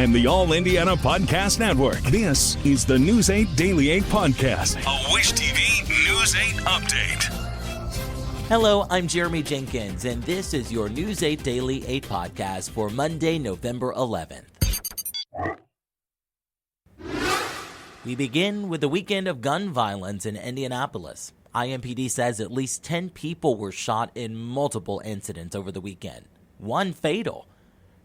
and the All Indiana Podcast Network. This is the News 8 Daily 8 Podcast, a Wish TV News 8 update. Hello, I'm Jeremy Jenkins, and this is your News 8 Daily 8 Podcast for Monday, November 11th. We begin with the weekend of gun violence in Indianapolis. IMPD says at least 10 people were shot in multiple incidents over the weekend, one fatal.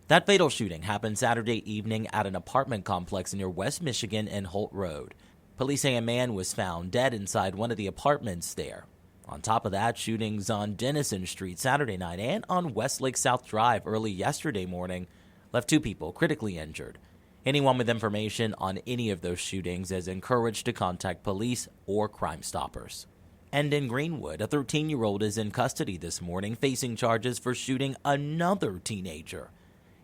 That fatal shooting happened Saturday evening at an apartment complex near West Michigan and Holt Road. Police say a man was found dead inside one of the apartments there. On top of that, shootings on Denison Street Saturday night and on Westlake South Drive early yesterday morning left 2 people critically injured. Anyone with information on any of those shootings is encouraged to contact police or Crime Stoppers. And in Greenwood, a 13-year-old is in custody this morning facing charges for shooting another teenager.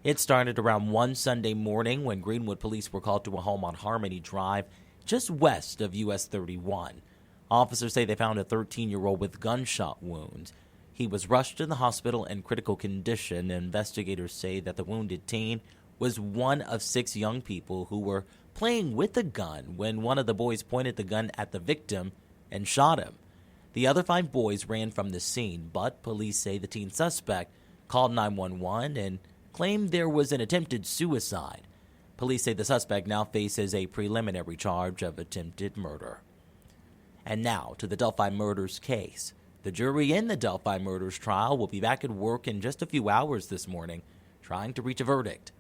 It started around 1 Sunday morning when Greenwood police were called to a home on Harmony Drive just west of US 31. Officers say they found a 13-year-old with gunshot wounds. He was rushed to the hospital in critical condition. Investigators say that the wounded teen was one of 6 young people who were playing with a gun when one of the boys pointed the gun at the victim and shot him. The other 5 boys ran from the scene, but police say the teen suspect called 911 and claimed there was an attempted suicide. Police say the suspect now faces a preliminary charge of attempted murder. And now to the Delphi murders case. The jury in the Delphi murders trial will be back at work in just a few hours this morning, trying to reach a verdict.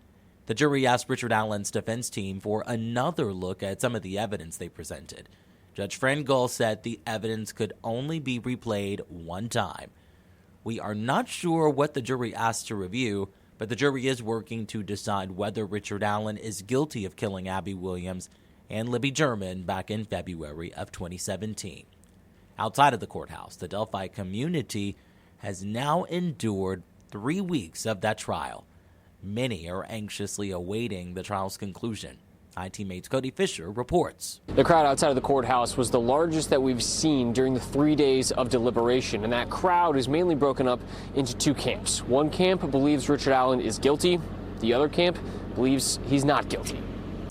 The jury asked Richard Allen's defense team for another look at some of the evidence they presented. Judge Frangel said the evidence could only be replayed one time. We are not sure what the jury asked to review, but the jury is working to decide whether Richard Allen is guilty of killing Abby Williams and Libby German back in February of 2017. Outside of the courthouse, the Delphi community has now endured 3 weeks of that trial. Many are anxiously awaiting the trial's conclusion. ITMate's Cody Fisher reports. The crowd outside of the courthouse was the largest that we've seen during the 3 days of deliberation, and that crowd is mainly broken up into 2 camps. One camp believes Richard Allen is guilty. The other camp believes he's not guilty.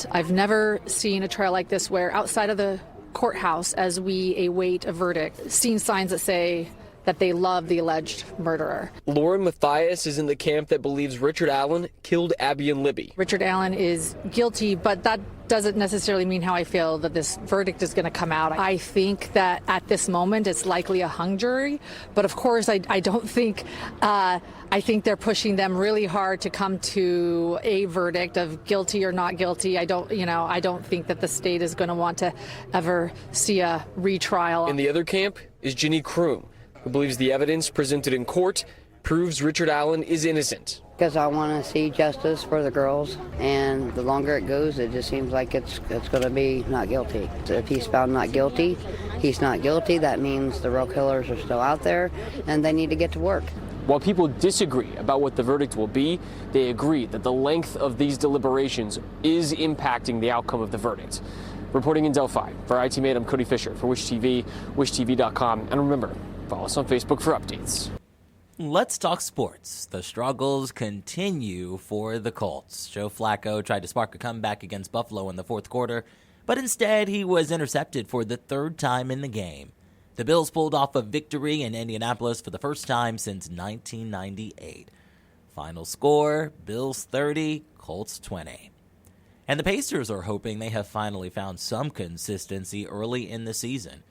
I've never seen a trial like this where outside of the courthouse, as we await a verdict, seen signs that say that they love the alleged murderer. Lauren Mathias is in the camp that believes Richard Allen killed Abby and Libby. Richard Allen is guilty, but that doesn't necessarily mean how I feel that this verdict is going to come out. I think that at this moment it's likely a hung jury, but of course I don't think, I think they're pushing them really hard to come to a verdict of guilty or not guilty. I don't think that the state is going to want to ever see a retrial. In the other camp is Ginny Kroom, who believes the evidence presented in court proves Richard Allen is innocent. Because I want to see justice for the girls, and the longer it goes, it just seems like it's going to be not guilty. So if he's found not guilty, he's not guilty. That means the real killers are still out there, and they need to get to work. While people disagree about what the verdict will be, they agree that the length of these deliberations is impacting the outcome of the verdict. Reporting in Delphi, for ITMate, I'm Cody Fisher for Wish TV, wishtv.com, and remember, follow us on Facebook for updates. Let's talk sports. The struggles continue for the Colts. Joe Flacco tried to spark a comeback against Buffalo in the fourth quarter, but instead he was intercepted for the 3rd time in the game. The Bills pulled off a victory in Indianapolis for the first time since 1998. Final score, Bills 30, Colts 20. And the Pacers are hoping they have finally found some consistency early in the season.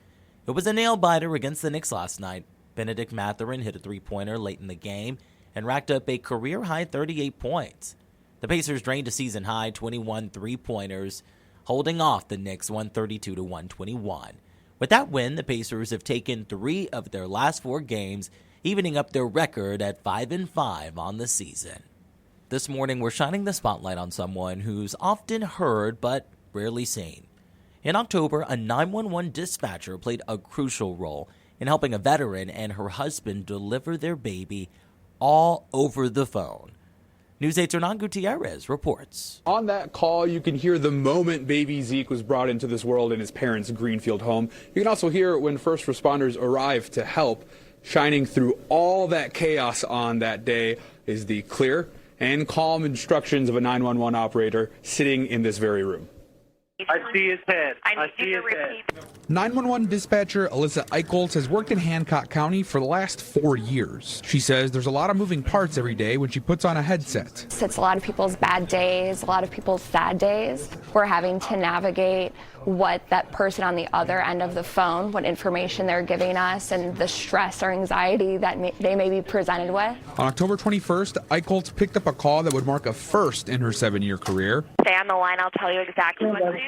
It was a nail-biter against the Knicks last night. Benedict Mathurin hit a 3-pointer late in the game and racked up a career-high 38 points. The Pacers drained a season-high 21 3-pointers, holding off the Knicks 132-121. With that win, the Pacers have taken 3 of their last 4 games, evening up their record at 5-5 on the season. This morning, we're shining the spotlight on someone who's often heard but rarely seen. In October, a 911 dispatcher played a crucial role in helping a veteran and her husband deliver their baby all over the phone. News 8's Hernan Gutierrez reports. On that call, you can hear the moment baby Zeke was brought into this world in his parents' Greenfield home. You can also hear when first responders arrived to help. Shining through all that chaos on that day is the clear and calm instructions of a 911 operator sitting in this very room. I see his head. I see his head. 911 dispatcher Alyssa Eichholz has worked in Hancock County for the last 4 years. She says there's a lot of moving parts every day when she puts on a headset. It's a lot of people's bad days, a lot of people's sad days. We're having to navigate what that person on the other end of the phone, what information they're giving us, and the stress or anxiety that they may be presented with. On October 21st, Eichholz picked up a call that would mark a first in her 7-year career. Stay on the line. I'll tell you exactly what to do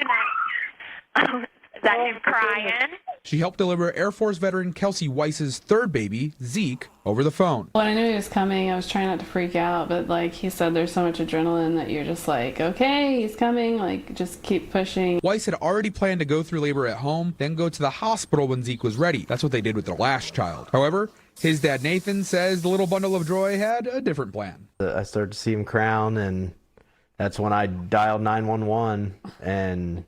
next. Is that him crying? She helped deliver Air Force veteran Kelsey Weiss's third baby, Zeke, over the phone. When I knew he was coming, I was trying not to freak out, but like he said, there's so much adrenaline that you're just like, okay, he's coming, like just keep pushing. Weiss had already planned to go through labor at home, then go to the hospital when Zeke was ready. That's what they did with their last child. However, his dad Nathan says the little bundle of joy had a different plan. I started to see him crown, and that's when I dialed 911 and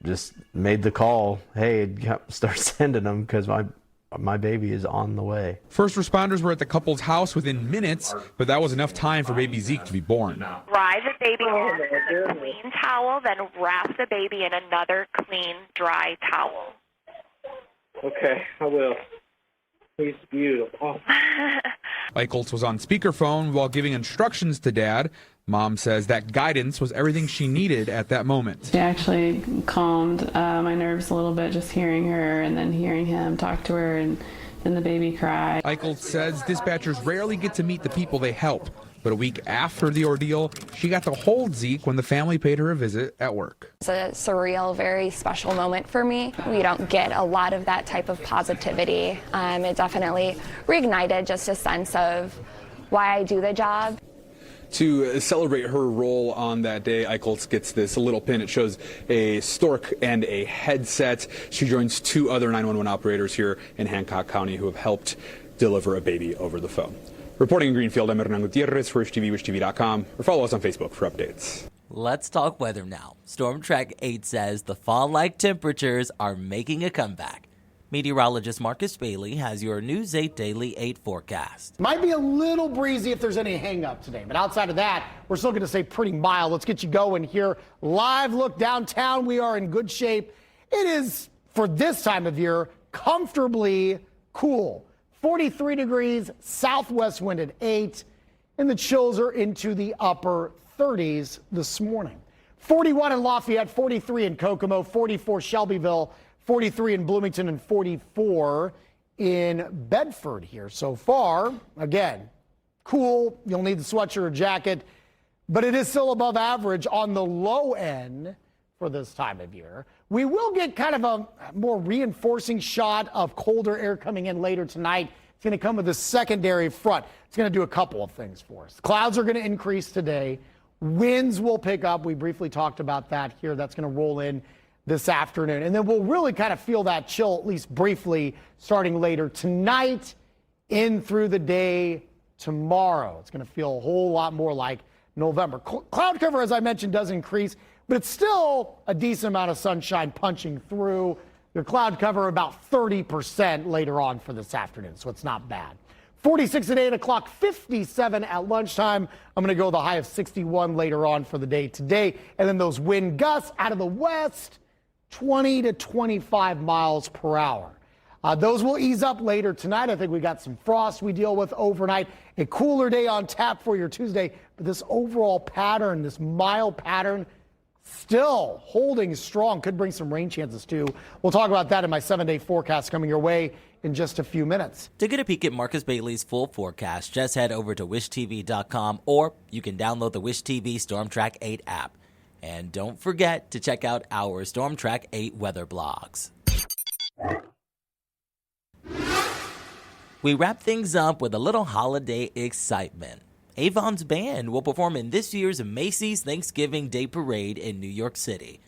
just made the call. Hey, start sending them because my baby is on the way. First responders were at the couple's house within minutes, but that was enough time for baby Zeke to be born. Dry the baby off with a clean towel, then wrap the baby in another clean, dry towel. Okay, I will. He's beautiful. Eichholz was on speakerphone while giving instructions to Dad. Mom says that guidance was everything she needed at that moment. She actually calmed my nerves a little bit, just hearing her and then hearing him talk to her and then the baby cry. Eichholz says dispatchers rarely get to meet the people they help. But a week after the ordeal, she got to hold Zeke when the family paid her a visit at work. It's a surreal, very special moment for me. We don't get a lot of that type of positivity. It definitely reignited just a sense of why I do the job. To celebrate her role on that day, Eichholz gets this little pin. It shows a stork and a headset. She joins 2 other 911 operators here in Hancock County who have helped deliver a baby over the phone. Reporting in Greenfield, I'm Hernan Gutierrez for WishTV, WishTV.com, or follow us on Facebook for updates. Let's talk weather now. Storm Track 8 says the fall-like temperatures are making a comeback. Meteorologist Marcus Bailey has your News 8 Daily 8 forecast. Might be a little breezy if there's any hang-up today, but outside of that, we're still going to stay pretty mild. Let's get you going here. Live look downtown. We are in good shape. It is, for this time of year, comfortably cool. 43 degrees, southwest wind at 8, and the chills are into the upper 30s this morning. 41 in Lafayette, 43 in Kokomo, 44 Shelbyville, 43 in Bloomington, and 44 in Bedford here. So far, again, cool. You'll need the sweatshirt or jacket, but it is still above average on the low end for this time of year. We will get kind of a more reinforcing shot of colder air coming in later tonight. It's going to come with a secondary front. It's going to do a couple of things for us. Clouds are going to increase today. Winds will pick up. We briefly talked about that here. That's going to roll in this afternoon. And then we'll really kind of feel that chill, at least briefly, starting later tonight in through the day tomorrow. It's going to feel a whole lot more like November. Cloud cover, as I mentioned, does increase, but it's still a decent amount of sunshine punching through. Your cloud cover about 30% later on for this afternoon, so it's not bad. 46 at 8 o'clock, 57 at lunchtime. I'm going to go the high of 61 later on for the day today. And then those wind gusts out of the west, 20 to 25 miles per hour. Those will ease up later tonight. I think we got some frost we deal with overnight. A cooler day on tap for your Tuesday. But this overall pattern, this mild pattern, still holding strong. Could bring some rain chances too. We'll talk about that in my 7-day forecast coming your way in just a few minutes. To get a peek at Marcus Bailey's full forecast, just head over to WishTV.com, or you can download the WishTV Storm Track 8 app. And don't forget to check out our Storm Track 8 weather blogs. We wrap things up with a little holiday excitement. Avon's band will perform in this year's Macy's Thanksgiving Day Parade in New York City.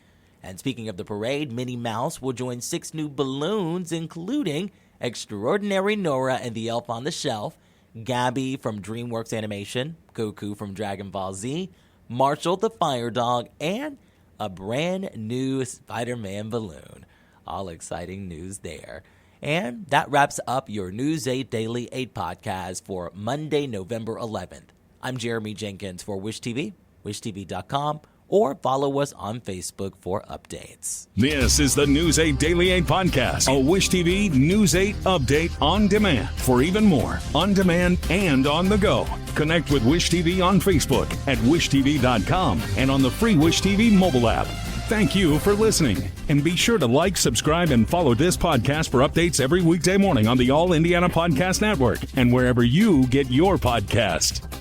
And speaking of the parade, Minnie Mouse will join 6 new balloons, including Extraordinary Nora and the Elf on the Shelf, Gabby from DreamWorks Animation, Goku from Dragon Ball Z, Marshall the Fire Dog, and a brand new Spider-Man balloon. All exciting news there. And that wraps up your News 8 Daily 8 podcast for Monday, November 11th. I'm Jeremy Jenkins for Wish TV, wishtv.com, or follow us on Facebook for updates. This is the News 8 Daily 8 podcast, a Wish TV News 8 update on demand. For even more, on demand and on the go, connect with Wish TV on Facebook at wishtv.com and on the free Wish TV mobile app. Thank you for listening, and be sure to like, subscribe, and follow this podcast for updates every weekday morning on the All Indiana Podcast Network and wherever you get your podcast.